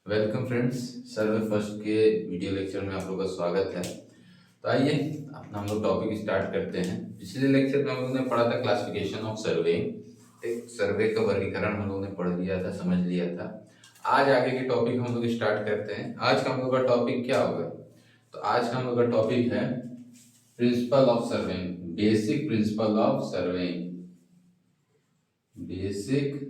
Welcome friends. Survey first के video lecture में आप लोगों का स्वागत है। तो आइए अपना हम लोग टॉपिक स्टार्ट करते हैं। पिछले लेक्चर में हम लोगों ने पढ़ा था क्लासिफिकेशन ऑफ सर्वे। एक सर्वे का वर्गीकरण हम लोगों ने पढ़ लिया था, समझ लिया था। आज आगे के टॉपिक हम लोग स्टार्ट करते हैं। आज का हम लोग का टॉपिक क्या होगा? तो आज का हम लोग का टॉपिक है principle of surveying, basic principle of surveying. Basic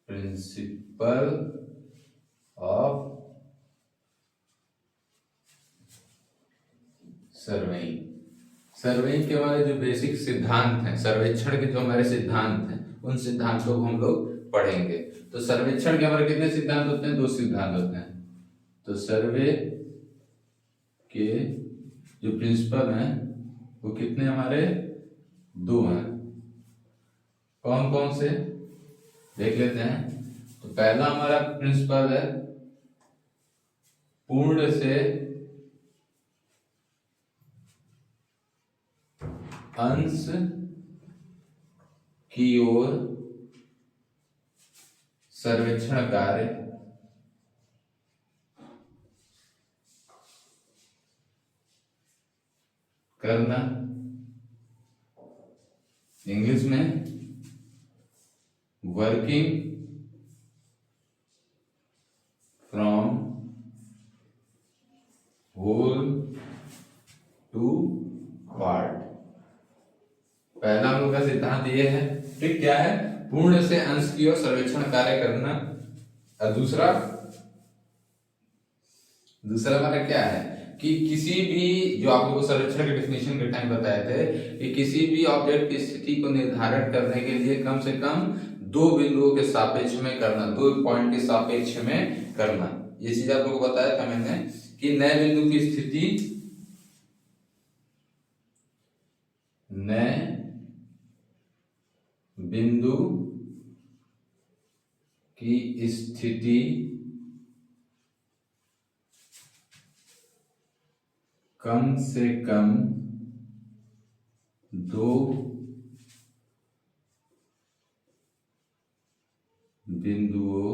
principle of surveying. Surveying के हमारे जो बेसिक सिद्धांत हैं, सर्वेक्षण के जो हमारे सिद्धांत हैं, उन सिद्धांतों को हम लोग पढ़ेंगे। तो सर्वेक्षण के हमारे कितने सिद्धांत होते हैं? 2 सिद्धांत होते हैं। तो सर्वे के जो प्रिंसिपल हैं वो कितने हमारे? 2 हैं। कौन कौन से देख लेते हैं। तो पहला हमारा प्रिंसिपल है पूर्ण से अंश की ओर सर्वेक्षण कार्य करना। इंग्लिश में working from whole to part. पहला हम लोग का सिद्धांत ये है, ठीक, क्या है? पूर्ण से अंश की ओर सर्वेक्षण कार्य करना। और दूसरा हमारा क्या है कि किसी भी, जो आप लोगों को सर्वेक्षण के डेफिनेशन के टाइम बताए थे, कि किसी भी ऑब्जेक्ट की स्थिति को निर्धारित करने के लिए कम से कम 2 बिंदुओं के सापेक्ष में करना, 2 पॉइंट के सापेक्ष में करना। ये चीज आप लोगों को बताया था मैंने कि नए बिंदु की स्थिति, नए बिंदु की स्थिति कम से कम 2 बिंदुओं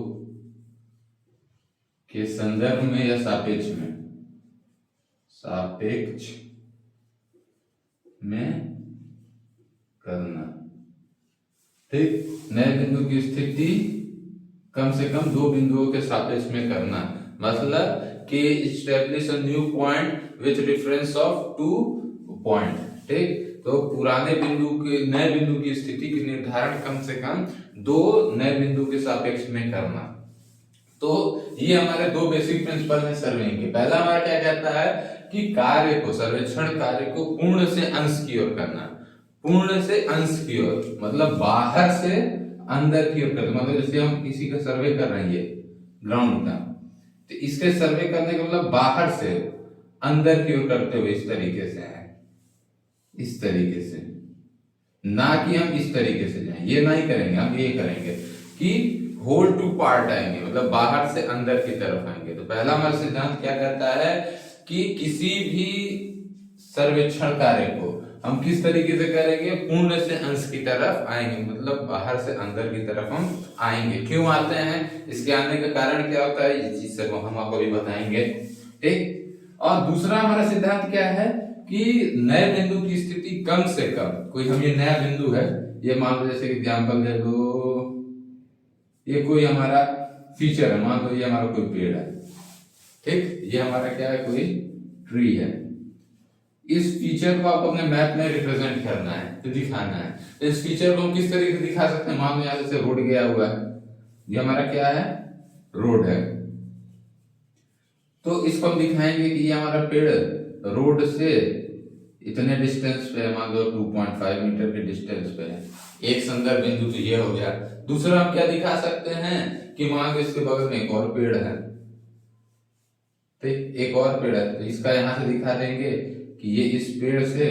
के संदर्भ में या सापेक्ष में करना। ठीक, नए बिंदु की स्थिति कम से कम 2 बिंदुओं के सापेक्ष में करना, मतलब कि establish a new point with reference of 2 point. ठीक, तो पुराने बिंदु के नए बिंदु की स्थिति की निर्धारण कम से कम 2 नए बिंदु के सापेक्ष में करना। तो ये हमारे 2 बेसिक प्रिंसिपल हैं सर्वेइंग के। पहला हमारा क्या कहता है कि कार्य को, सर्वेक्षण कार्य को पूर्ण से अंश की ओर करना। पूर्ण से अंश की ओर मतलब बाहर से अंदर की ओर करना। मतलब जैसे हम किसी का सर्वे कर रहे हैं, ग्राउंड का, तो इसके सर्वे करने का मतलब बाहर से अंदर की ओर करते हुए इस तरीके से है, इस तरीके से, ना कि हम इस तरीके से जाएं। ये नहीं करेंगे, हम ये करेंगे कि होल टू पार्ट आएंगे, मतलब बाहर से अंदर की तरफ आएंगे। तो पहला हमारा सिद्धांत क्या कहता है कि किसी भी सर्वेक्षण कार्य को हम किस तरीके से करेंगे? पूर्ण से अंश की तरफ आएंगे, मतलब बाहर से अंदर की तरफ हम आएंगे। क्यों आते हैं, इसके आने का कारण क्या होता है, ये चीज से हम आपको भी बताएंगे। ठीक, और दूसरा हमारा सिद्धांत क्या है कि नए बिंदु की स्थिति कम से कम, कोई हम ये नया बिंदु है, ये मान लो जैसे एग्जाम्पल दे दो, ये कोई हमारा फीचर है, मान लो ये हमारा कोई पेड़ है। ठीक, ये हमारा क्या है, कोई ट्री है। इस फीचर को आपको अपने मैप में रिप्रेजेंट करना है, तो दिखाना है। तो इस फीचर को हम किस तरीके से दिखा सकते हैं? मान लो यहां से रोड गया हुआ है, ये हमारा क्या है, रोड है। तो इसको हम दिखाएंगे कि ये हमारा पेड़ रोड से इतने डिस्टेंस पे है, मान लो 2.5 मीटर के डिस्टेंस पे है। एक संदर्भ बिंदु तो ये हो गया। दूसरा हम क्या दिखा सकते हैं कि मान लो इसके बगल में एक और पेड़ है, ठीक, एक और पेड़ है, तो इसका यहां से दिखा देंगे कि ये इस पेड़ से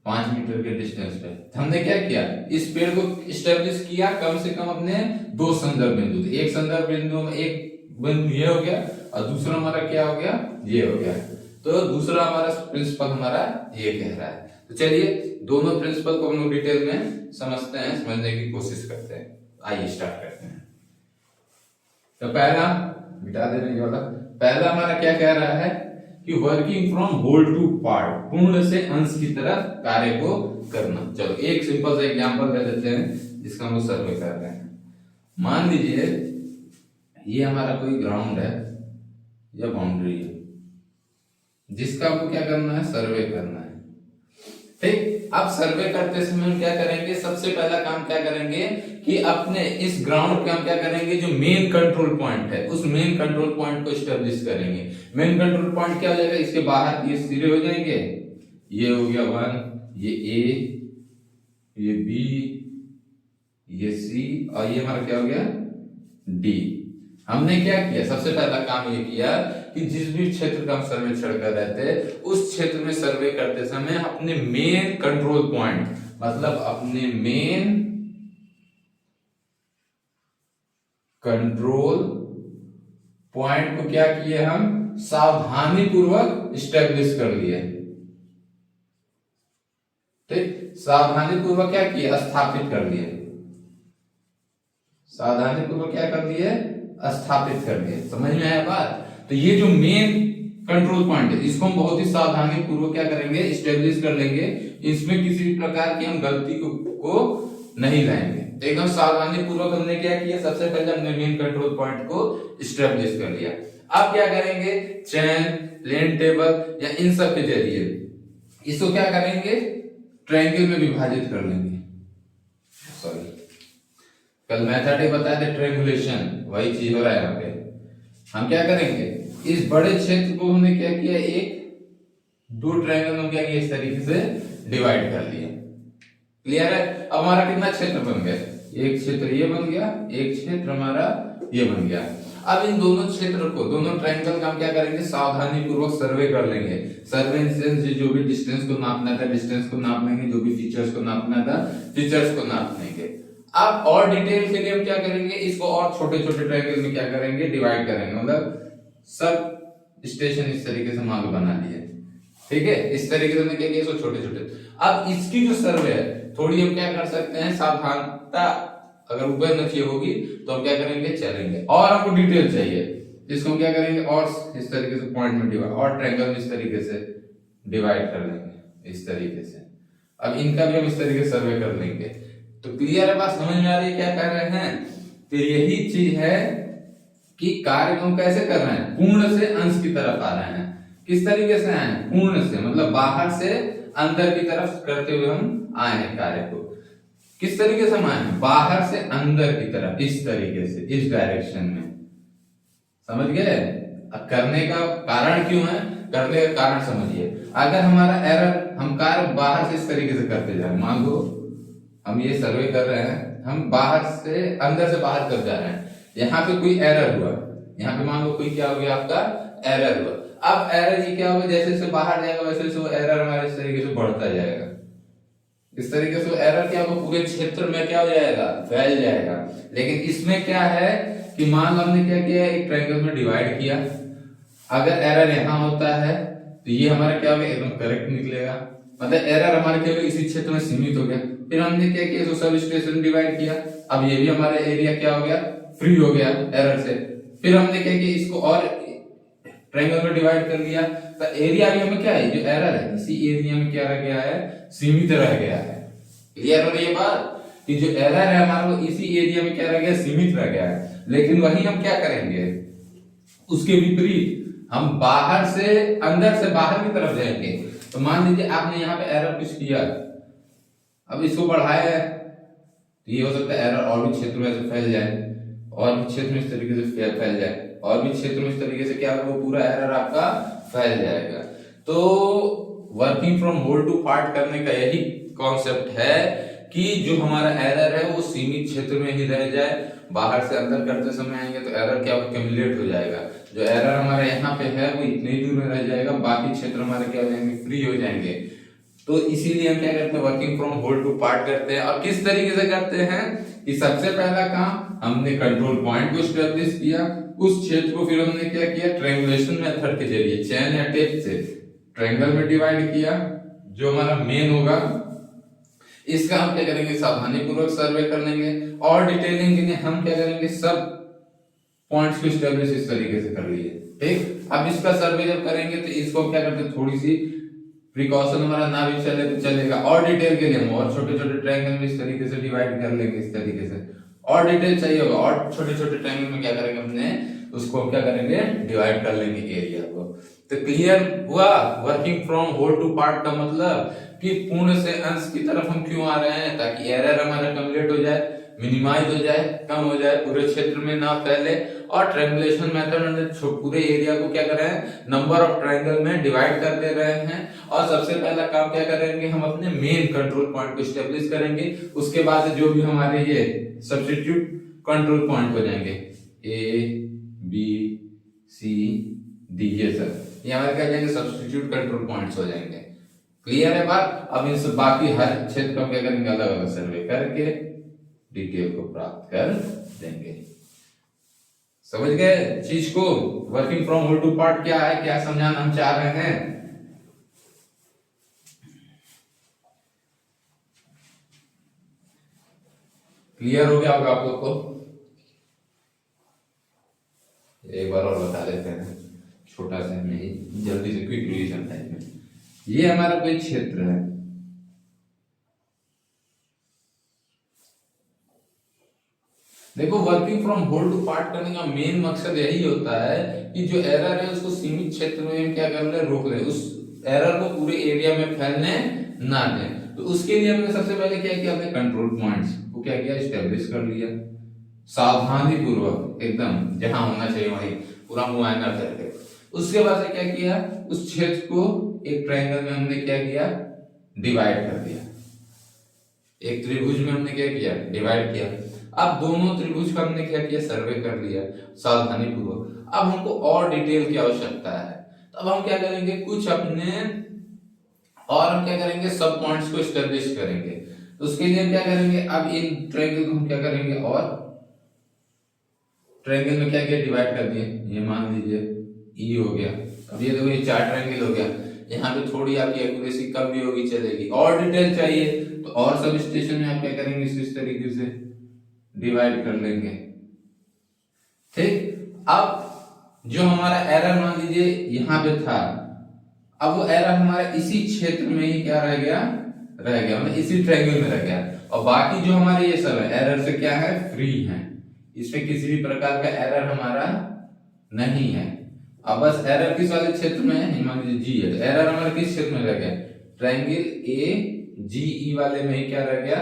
5 मीटर के डिस्टेंस पे। तो हमने क्या किया, इस पेड़ को एस्टेब्लिश किया कम से कम अपने 2 संदर्भ बिंदु। तो एक संदर्भ बिंदु में एक बिंदु ये हो गया और दूसरा हमारा क्या हो गया, ये हो गया। तो दूसरा हमारा प्रिंसिपल हमारा ये कह रहा है। तो चलिए दोनों प्रिंसिपल को हम लोग डिटेल में समझते हैं, समझने की कोशिश करते हैं। आइए स्टार्ट करते हैं। तो पहला मिटा देने ये वाला, पहला हमारा क्या कह रहा है कि working from whole to part, पूर्ण से अंश की तरफ कार्य को करना। चलो एक सिंपल सा एग्जांपल दे देते हैं जिसका हम सर्वे कर रहे हैं। मान लीजिए ये हमारा कोई ग्राउंड है या बाउंड्री है जिसका हमको क्या करना है, सर्वे करना है। ठीक, अब सर्वे करते समय हम क्या करेंगे, सबसे पहला काम क्या करेंगे कि अपने इस ग्राउंड पे हम क्या करेंगे, जो मेन कंट्रोल पॉइंट है उस मेन कंट्रोल पॉइंट को एस्टेब्लिश करेंगे। मेन कंट्रोल पॉइंट क्या हो जाएगा, इसके बाहर ये सिरे हो जाएंगे, ये हो गया 1, ये A, ये B, ये C और ये हमारा क्या हो गया D। हमने क्या किया, सबसे पहला काम ये किया कि जिस भी क्षेत्र का हम सर्वेक्षण कर रहे थे उस क्षेत्र में सर्वे करते समय अपने मेन कंट्रोल पॉइंट, मतलब अपने मेन कंट्रोल पॉइंट को क्या किए, हम सावधानी पूर्वक स्टैब्लिश कर लिए। ठीक, सावधानी पूर्वक क्या किए, स्थापित कर लिए। सावधानी पूर्वक क्या कर दिए, स्थापित कर दिए। समझ में आया बात। तो ये जो मेन कंट्रोल पॉइंट है इसको हम बहुत ही सावधानी पूर्वक क्या करेंगे, स्टेब्लिश कर लेंगे। इसमें किसी भी प्रकार की हम गलती को नहीं लाएंगे। एकदम सावधानी पूर्वक हमने क्या किया, सबसे पहले हमने मेन कंट्रोल पॉइंट को स्टेब्लिश कर लिया। अब क्या करेंगे, चैन, लेन टेबल या इन सब के जरिए इसको क्या करेंगे, ट्रायंगल में विभाजित कर लेंगे। सॉरी, कल मेथड ही बताया था ट्रायंगुलेशन, वही चीज हो रहा है यहाँ पे। हम क्या करेंगे, इस बड़े क्षेत्र को हमने क्या किया, एक दो ट्रायंगल में क्या किया, इस तरीके से डिवाइड कर लिया। क्लियर है। अब हमारा कितना क्षेत्र बन गया, एक क्षेत्र ये बन गया, एक क्षेत्र हमारा ये बन गया। अब इन दोनों क्षेत्र को, दोनों ट्रायंगल का हम क्या करेंगे, सावधानी पूर्वक सर्वे कर लेंगे। सर्वे इन सेंस जो भी डिस्टेंस को नापना था डिस्टेंस को नाप लेंगे, जो भी फीचर्स को नापना था फीचर्स को नाप लेंगे। अब और डिटेल के लिए हम क्या करेंगे, इसको और छोटे छोटे ट्रायंगल में क्या करेंगे, डिवाइड करेंगे। मतलब सब स्टेशन इस तरीके से मान लो बना दिए। ठीक है, इस तरीके से हमने क्या किया, इसको छोटे छोटे। अब इसकी जो सर्वे है थोड़ी हम क्या कर सकते हैं, सावधानता अगर ऊपर नीचे होगी तो हम क्या करेंगे, चलेंगे। और हमको डिटेल चाहिए, इसको हम क्या करेंगे, और इस तरीके से पॉइंट में डिवाइड, और ट्रायंगल में इस तरीके से डिवाइड कर लेंगे, इस तरीके से। अब इनका भी हम इस तरीके से सर्वे कर लेंगे। तो क्लियर है बात, समझ में आ रही है क्या कर रहे हैं। तो यही चीज है कि कार्य हम कैसे कर रहे हैं, पूर्ण से अंश की तरफ आ रहे हैं। किस तरीके से आए हैं, पूर्ण से, मतलब बाहर से अंदर की तरफ करते हुए हम आए हैं कार्य को। किस तरीके से हम आए हैं, बाहर से अंदर की तरफ, इस तरीके से, इस डायरेक्शन में। समझ गए। अब करने का कारण क्यों है, करने का कारण समझिए। अगर हमारा एरर, हम कार्य बाहर से इस तरीके से करते जाए, मान लो हम ये सर्वे कर रहे हैं, हम बाहर से अंदर से बाहर कर जा रहे हैं, यहाँ पे कोई एरर हुआ, यहाँ पे मान लो कोई क्या हो गया, आपका एरर हुआ। अब एरर ये क्या होगा, जैसे जैसे बाहर जाएगा वैसे वैसे वो एरर हमारे इस तरीके से बढ़ता जाएगा। इस तरीके से वो एरर क्या होगा, पूरे क्षेत्र में क्या हो जाएगा, फैल जाएगा। लेकिन इसमें क्या है कि मान लो हमने क्या किया, एक ट्रायंगल में डिवाइड किया, अगर एरर यहाँ होता है तो ये हमारा क्या होगा, एकदम करेक्ट निकलेगा। मतलब एरर हमारे क्या इसी क्षेत्र में सीमित हो गया। फिर हमने क्या किया, सब स्टेशन डिवाइड किया, अब ये भी हमारा एरिया क्या हो गया, फ्री हो गया एरर से। फिर हमने क्या किया, इसको और ट्रायंगल में डिवाइड कर लिया, तो एरिया भी हमें क्या है, जो एरर है इसी एरिया में क्या रह गया है, सीमित रह गया है। क्लियर हो रही है बात, कि जो एरर है हमारा वो इसी एरिया में क्या रह गया, सीमित रह गया है। लेकिन वही हम क्या करेंगे, उसके विपरीत हम बाहर से अंदर से बाहर की तरफ जाएंगे। तो मान लीजिए आपने यहाँ पे एरर कुछ किया, अब इसको बढ़ाया है, तो ये हो सकता है एरर और भी क्षेत्र में ऐसे फैल जाए, और भी क्षेत्र में इस तरीके से फैल जाए, और भी क्षेत्र में इस तरीके से क्या वो पूरा एरर आपका फैल जाएगा। तो working from whole to part करने का यही कॉन्सेप्ट है कि जो हमारा एरर है वो सीमित क्षेत्र में ही रह जाए। बाहर से अंदर करते समय आएंगे तो एरर क्या एक्यूमुलेट हो जाएगा। जो एरर हमारे यहाँ पे है वो इतने ही दूर में रह जाएगा, बाकी क्षेत्र हमारे क्या हो जाएंगे, फ्री हो जाएंगे। तो इसीलिए हम क्या करते हैं, working from whole to part करते हैं। और किस तरीके से करते हैं कि सबसे पहला काम हमने कंट्रोल पॉइंट को एस्टेब्लिश किया, उस क्षेत्र को फिर हमने क्या किया, ट्रायंगुलेशन मेथड के जरिए चैन या टेप से ट्रायंगल में डिवाइड किया, जो हमारा मेन होगा। इसका हम क्या करेंगे, सावधानी पूर्वक सर्वे कर लेंगे। और डिटेलिंग के लिए हम क्या करेंगे, सब पॉइंट्स को स्टेब्लिश इस तरीके से कर लिए। ठीक, अब इसका सर्वे जब करेंगे तो इसको क्या करते हैं, थोड़ी सी प्रिकॉशन हमारा ना भी चले तो चलेगा, और डिटेल के लिए हम और छोटे छोटे ट्रायंगल में इस तरीके से डिवाइड कर लेंगे, इस तरीके से और डिटेल चाहिए होगा और छोटे छोटे ट्रायंगल में क्या करेंगे अपने उसको क्या करेंगे डिवाइड कर लेंगे एरिया को। तो क्लियर हुआ working from whole to part का मतलब कि पूर्ण से अंश की तरफ हम क्यों आ रहे हैं, ताकि एरर हमारा कम्युलेट हो जाए, मिनिमाइज हो जाए, कम हो जाए, पूरे क्षेत्र में ना फैले। और ट्रायंगुलेशन मेथड में पूरे एरिया को क्या कर रहे हैं, नंबर ऑफ ट्रायंगल में डिवाइड कर दे रहे हैं। और सबसे पहला काम क्या करेंगे, हम अपने मेन कंट्रोल पॉइंट को स्टेब्लिश करेंगे। उसके बाद जो भी हमारे ये सब्स्टिट्यूट कंट्रोल पॉइंट हो जाएंगे ए बी सी डी, ये सब ये हमारे क्या जाएंगे सब्स्टिट्यूट कंट्रोल पॉइंट्स हो जाएंगे। क्लियर है बात। अब इनसे बाकी हर क्षेत्र को क्या करेंगे, अलग अलग सर्वे करके डिटेल को प्राप्त कर देंगे। समझ गए चीज को, working from whole to part क्या है, क्या समझाना हम चाह रहे हैं। क्लियर हो गया होगा आप लोग को। एक बार और बता देते हैं छोटा सा, नहीं जल्दी से क्विक रिवीजन टाइप में। ये हमारा कोई क्षेत्र है, देखो working from whole to part करने का मेन मकसद यही होता है कि जो एरर है उसको सीमित क्षेत्र में क्या कर ले, रोक ले, उस एरर को पूरे एरिया में फैलने ना दें। तो उसके लिए हमने सबसे पहले क्या किया, अपने कंट्रोल पॉइंट्स को क्या किया, स्टेब्लिश कर लिया सावधानी पूर्वक, एकदम जहां होना चाहिए वहीं पूरा मुआयना करके। उसके बाद से क्या किया, उस क्षेत्र को एक ट्रायंगल में हमने क्या किया, डिवाइड कर दिया। एक त्रिभुज में हमने क्या किया, डिवाइड किया। अब दोनों त्रिभुज का हमने क्या किया, सर्वे कर लिया सावधानी पूर्वक। अब हमको और डिटेल की आवश्यकता है, तो अब हम क्या करेंगे, कुछ अपने और हम क्या करेंगे, सब पॉइंट्स को एस्टेब्लिश करेंगे। तो उसके लिए हम क्या करेंगे, अब इन ट्रायंगल को हम क्या करेंगे, और ट्रायंगल में क्या किया, डिवाइड कर दिए। ये मान लीजिए ई हो गया। अब ये देखो ये 4 ट्रायंगल हो गया। यहाँ पे थोड़ी आपकी एक्यूरेसी कम भी होगी चलेगी, और डिटेल चाहिए तो और सब स्टेशन में आप क्या करेंगे, इस तरीके से डिवाइड कर लेंगे। ठीक, अब जो हमारा एरर मान लीजिए यहाँ पे था, अब वो एरर हमारा इसी क्षेत्र में ही क्या रह गया, मतलब इसी ट्रायंगल में रह गया। और बाकी जो हमारे ये सब है एरर से क्या है, फ्री है, इसमें किसी भी प्रकार का एरर हमारा नहीं है। अब बस एरर किस वाले क्षेत्र में है, मान लीजिए जी है, तो एरर हमारा किस क्षेत्र में रह गया, ट्रायंगल ए जी ई वाले में ही क्या रह गया,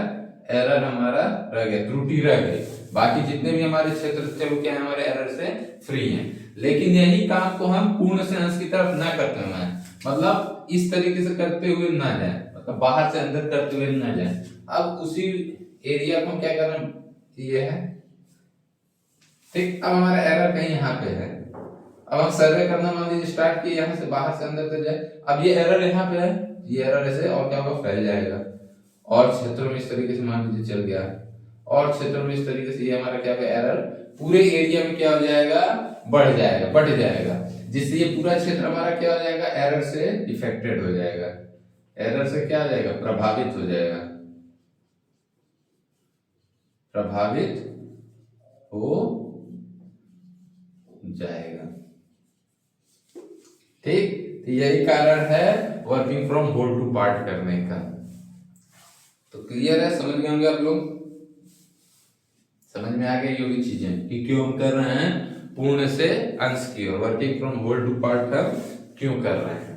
एरर हमारा रह गया, त्रुटि रह गई। बाकी जितने भी हमारे क्षेत्र थे वो क्या है, हमारे एरर से फ्री हैं। लेकिन यही काम को हम पूर्ण से अंश की तरफ ना करते हुए, मतलब इस तरीके से करते हुए ना जाए, मतलब बाहर से अंदर करते हुए ना जाए। अब उसी एरिया को हम क्या कर रहे हैं, ये है ठीक। अब हमारा एरर कहीं यहाँ पे है, अब हम सर्वे करना मान लीजिए स्टार्ट किए, यहाँ से बाहर से अंदर तक जाए। अब ये एरर यहाँ पे है, ये एरर ऐसे और क्या होगा, फैल जाएगा, और क्षेत्रों में इस तरीके से मान लीजिए चल गया, और क्षेत्रों में इस तरीके से ये हमारा क्या होगा, एरर पूरे एरिया में क्या हो जाएगा, बढ़ जाएगा, बढ़ जाएगा, जिससे ये पूरा क्षेत्र हमारा क्या हो जाएगा, एरर से इफेक्टेड हो जाएगा, एरर से क्या हो जाएगा, प्रभावित हो जाएगा, प्रभावित हो जाएगा। ठीक, तो यही कारण है working from whole to part करने का। तो क्लियर है, समझ गए होंगे आप लोग, समझ में आ गई होगी चीजें कि क्यों हम कर रहे हैं पूर्ण से अंश की ओर, working from whole to part हम क्यों कर रहे हैं।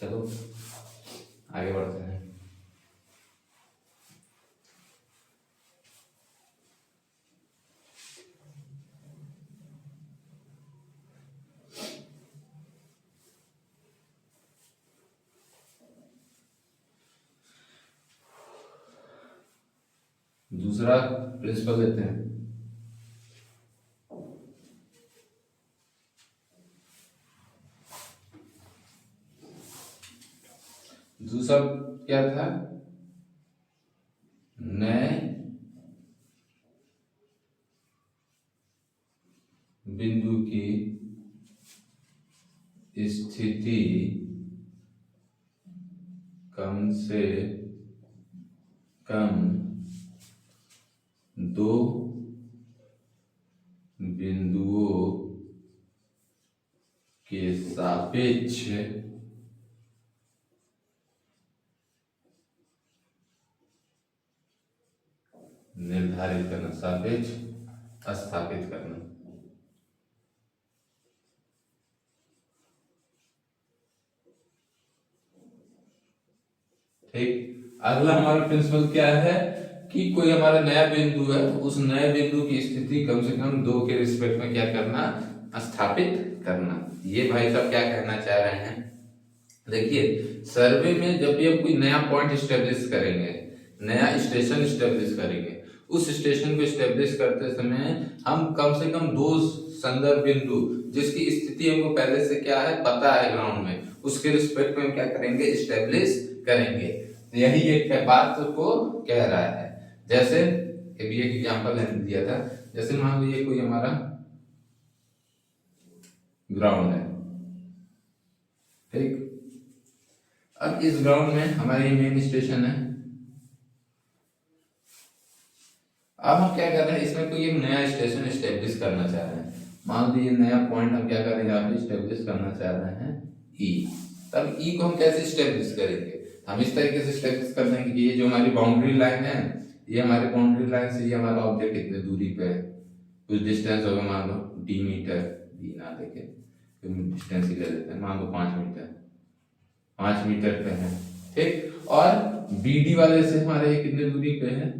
चलो आगे बढ़ते हैं। दूसरा प्रिंसिपल लेते हैं। दूसरा क्या था, नए बिंदु की स्थिति कम से कम दो बिंदुओं के सापेक्ष निर्धारित करना, सापेक्ष स्थापित करना। ठीक, अगला हमारा प्रिंसिपल क्या है कि कोई हमारा नया बिंदु है तो उस नए बिंदु की स्थिति कम से कम 2 के रिस्पेक्ट में क्या करना, स्थापित करना। ये भाई साहब क्या कहना चाह रहे हैं, देखिए सर्वे में जब भी हम कोई नया पॉइंट स्टेब्लिश करेंगे, नया स्टेशन स्टेब्लिश करेंगे, उस स्टेशन को स्टेब्लिश करते समय हम कम से कम 2 संदर्भ बिंदु जिसकी स्थिति हमको पहले से क्या है पता है ग्राउंड में, उसके रिस्पेक्ट में हम क्या करेंगे, स्टेब्लिश करेंगे। यही एक बात को कह रहा है। जैसे अभी एक एग्जांपल दिया था, जैसे मान लीजिए कोई हमारा ग्राउंड है, ठीक, अब इस ग्राउंड में हमारी मेन स्टेशन है। अब हम क्या कर रहे हैं, इसमें कोई एक नया स्टेशन स्टेब्लिश करना चाह रहे हैं। मान लीजिए नया पॉइंट हम क्या कर रहे हैं, यहाँ पे स्टेब्लिश करना चाह रहे हैं ई। तब ई को हम कैसे स्टेब्लिश करेंगे, हम इस तरीके से स्टेब्लिश कर देंगे कि ये जो हमारी बाउंड्री लाइन है, ये हमारी बाउंड्री लाइन से ये हमारा ऑब्जेक्ट कितने दूरी पे है, कुछ डिस्टेंस होगा, मान लो डी मीटर, डी ना देखे डिस्टेंस ही ले लेते हैं, मान लो 5 मीटर, 5 मीटर पे है, ठीक। और बीडी वाले से हमारे ये कितने दूरी पे है,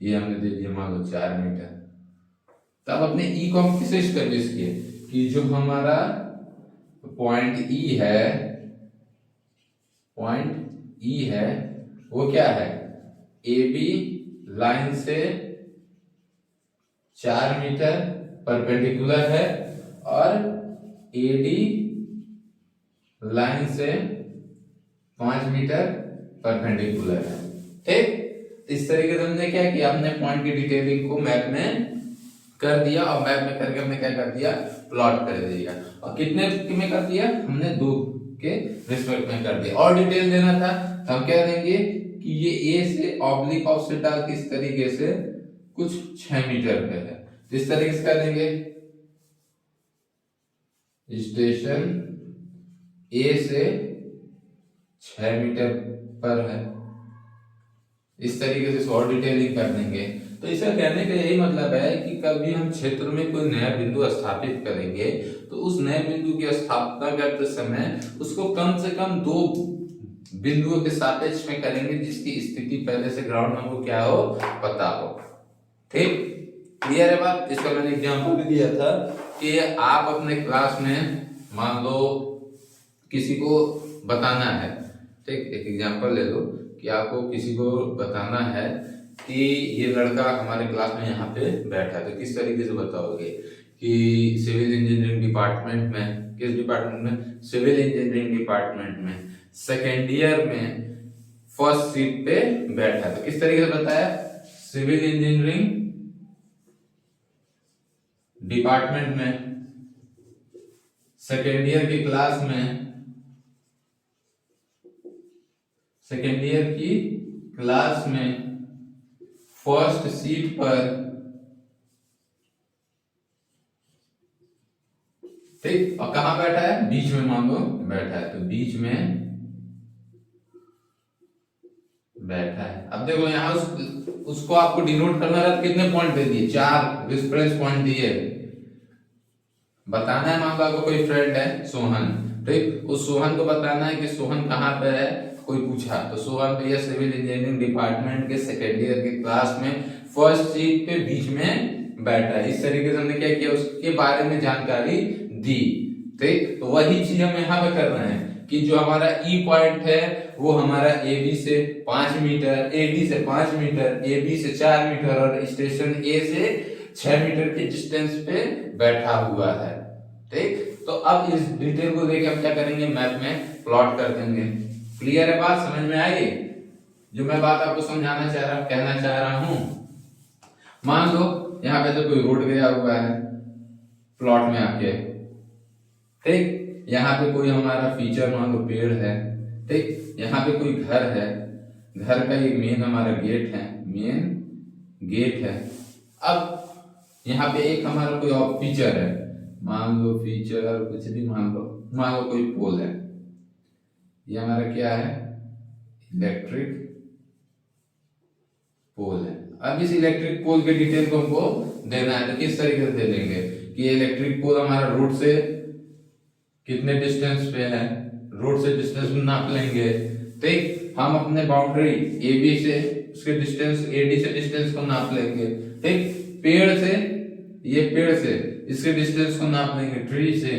ये हमने दे दिया मान लो 4 मीटर। तब अपने ई को हम किसे स्टेब्लिश किए कि जो हमारा पॉइंट ई है, पॉइंट ई है वो क्या है, ए बी लाइन से 4 मीटर परपेंडिकुलर है और ए डी लाइन से 5 मीटर परपेंडिकुलर है, ठीक। इस तरीके से हमने क्या किया, अपने पॉइंट की डिटेलिंग को मैप में कर दिया और मैप में करके हमने क्या कर दिया, प्लॉट कर दिया। और कितने में कर दिया, हमने 2 के रिस्पेक्ट में कर दिया। और डिटेल देना था तो हम क्या देंगे कि ये ए से ऑब्लिक ऑफसेट डाल के इस तरीके से कुछ 6 मीटर पे है, इस तरीके से कर देंगे स्टेशन ए से 6 मीटर पर है, इस तरीके से और डिटेलिंग कर देंगे। तो इसका कहने का यही मतलब है कि कभी हम क्षेत्र में कोई नया बिंदु स्थापित करेंगे तो उस नए बिंदु की स्थापना करते समय उसको कम से कम 2 बिंदुओं के सापेक्ष में करेंगे जिसकी स्थिति पहले से ग्राउंड में हमको क्या हो, पता हो, ठीक। क्लियर है बात। इसका मैंने एग्जांपल भी दिया था कि आप अपने क्लास में मान लो किसी को बताना है, ठीक, एक एग्जांपल ले लो कि आपको किसी को बताना है कि ये लड़का हमारे क्लास में यहाँ पे बैठा है, तो किस तरीके से बताओगे कि सिविल इंजीनियरिंग डिपार्टमेंट में, किस डिपार्टमेंट में, सिविल इंजीनियरिंग डिपार्टमेंट में सेकेंड ईयर में फर्स्ट सीट पे बैठा है। तो किस तरीके से बताया, सिविल इंजीनियरिंग डिपार्टमेंट में सेकेंड ईयर की क्लास में, सेकेंड ईयर की क्लास में फर्स्ट सीट पर, ठीक। और कहां बैठा है, बीच में मान लो बैठा है, तो बीच में बैठा है। अब देखो यहाँ उसको आपको डिनोट करना है, कितने पॉइंट दे दिए, 4 रेफरेंस पॉइंट दिए। बताना है मान लो आपको कोई फ्रेंड है सोहन, ठीक, उस सोहन को बताना है कि सोहन कहाँ पे है, कोई पूछा तो सोहन भैया सिविल इंजीनियरिंग डिपार्टमेंट के सेकेंड ईयर के क्लास में फर्स्ट सीट पे बीच में बैठा है। इस तरीके से हमने क्या किया, उसके बारे में जानकारी दी, ठीक। तो वही चीज हम यहाँ पे कर रहे हैं कि जो हमारा ई पॉइंट है वो हमारा ए बी से 5 मीटर, ए डी से 5 मीटर, ए बी से 4 मीटर और स्टेशन ए से 6 मीटर के डिस्टेंस पे बैठा हुआ है, ठीक। तो अब इस डिटेल को लेके हम क्या करेंगे, मैप में प्लॉट कर देंगे। क्लियर है बात, समझ में आई जो मैं बात आपको समझाना चाह रहा, कहना चाह रहा हूं। मान लो यहाँ पे तो कोई रोड गया हुआ है प्लॉट में आके, ठीक, यहाँ पे कोई हमारा फीचर मान लो पेड़ है, ठीक, यहाँ पे कोई घर है, घर का एक मेन हमारा गेट है, मेन गेट है, और यहाँ पे कोई घर है, घर का एक मेन हमारा गेट है, ठीक। यहाँ पे कोई हमारा फीचर मान लो पेड़ है, ठीक, यहाँ पे कोई घर है, घर का एक मेन हमारा गेट है, ठीक। यहाँ पे कोई हमारा फीचर मान लो पेड़ है, ठीक, यहाँ पे कोई घर है, घर का एक मेन हमारा गेट है, ठीक। यहाँ पे कोई अब यहाँ पे एक हमारा कोई और फीचर है, मान लो फीचर कुछ भी मान लो कोई पोल है, ये हमारा क्या है, इलेक्ट्रिक पोल है। अब इस इलेक्ट्रिक पोल के डिटेल को हमको देना है, तो किस तरीके से दे देंगे कि इलेक्ट्रिक पोल हमारा रोड से कितने डिस्टेंस पे है, रोड से डिस्टेंस नाप लेंगे। ठीक, हम अपने बाउंड्री ए बी से उसके डिस्टेंस एडी से डिस्टेंस को नाप लेंगे। ठीक, पेड़ से, ये पेड़ से इसके डिस्टेंस को नाप लेंगे ट्री से।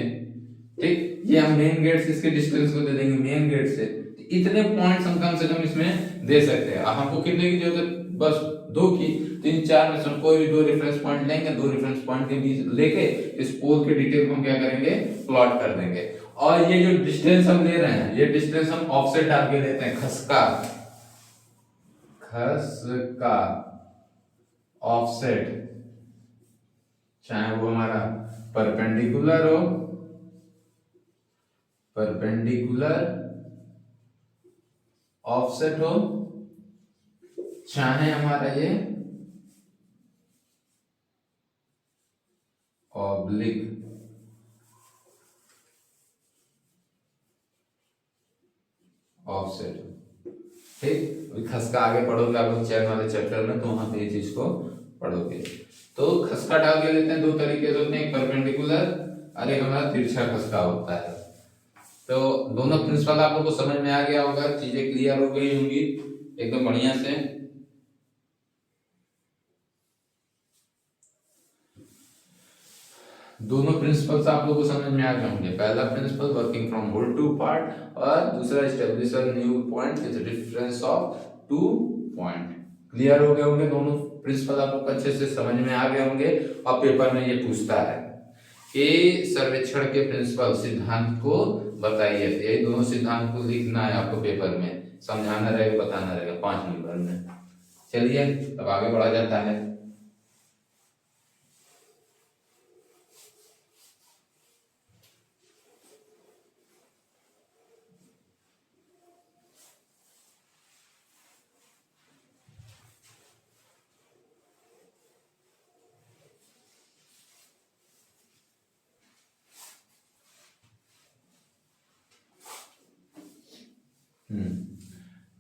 ठीक, ये हम मेन गेट से इसके डिस्टेंस को दे देंगे मेन गेट से। इतने पॉइंट्स हम कम से कम इसमें दे सकते हैं। हमको कितने की जरूरत है, बस 2 की। 3 4 में से कोई भी 2 रेफरेंस पॉइंट लेंगे, 2 रेफरेंस पॉइंट के बीच लेके इस पोल के डिटेल को हम क्या करेंगे, प्लॉट कर देंगे। और ये जो डिस्टेंस हम ले रहे हैं, ये डिस्टेंस हम ऑफसेट डाल के लेते हैं, खसका ऑफसेट, चाहे वो हमारा परपेंडिकुलर ऑफसेट हो, चाहे हमारा ये ऑब्लिक ऑफसेट। ठीक, खसका आगे पढ़ोगे आप लोग चैन वाले चैप्टर में, तो वहां पे ये चीज को पढ़ोगे। तो खसका डाल के लेते हैं, 2 तरीके से होते हैं, एक परपेंडिकुलर और एक हमारा तिरछा खसका होता है। तो दोनों प्रिंसिपल आप लोग को समझ में आ गया होगा, चीजें क्लियर हो गई होंगी एकदम बढ़िया से। दोनों प्रिंसिपल्स आप लोगों को समझ में आ गए होंगे। पहला principle working from whole to part, और दूसरा establish a new point with difference of 2 point. Clear हो गए होंगे, दोनों प्रिंसिपल आप लोग अच्छे से समझ में आ गए होंगे। और पेपर में ये पूछता है कि सर्वेक्षण के प्रिंसिपल सिद्धांत को बताइए। ये दोनों सिद्धांत को लिखना है आपको, पेपर में समझाना रहेगा, बताना रहेगा 5 नंबर में। चलिए अब आगे बढ़ा जाता है।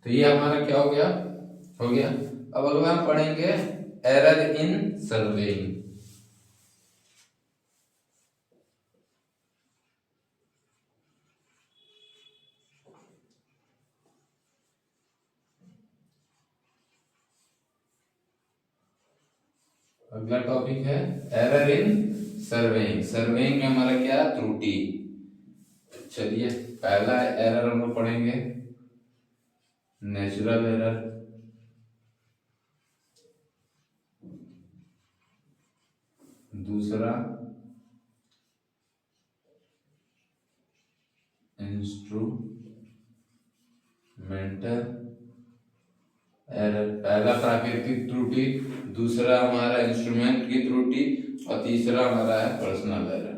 तो ये हमारा क्या हो गया, अब अगला हम पढ़ेंगे एरर इन सर्वेइंग। अगला टॉपिक है एरर इन सर्वेइंग। सर्वेइंग में हमारा क्या, त्रुटि। चलिए पहला एरर हम लोग पढ़ेंगे नेचुरल एरर, दूसरा इंस्ट्रूमेंटल एरर। पहला प्राकृतिक त्रुटि, दूसरा हमारा इंस्ट्रूमेंट की त्रुटि, और तीसरा हमारा है पर्सनल एरर।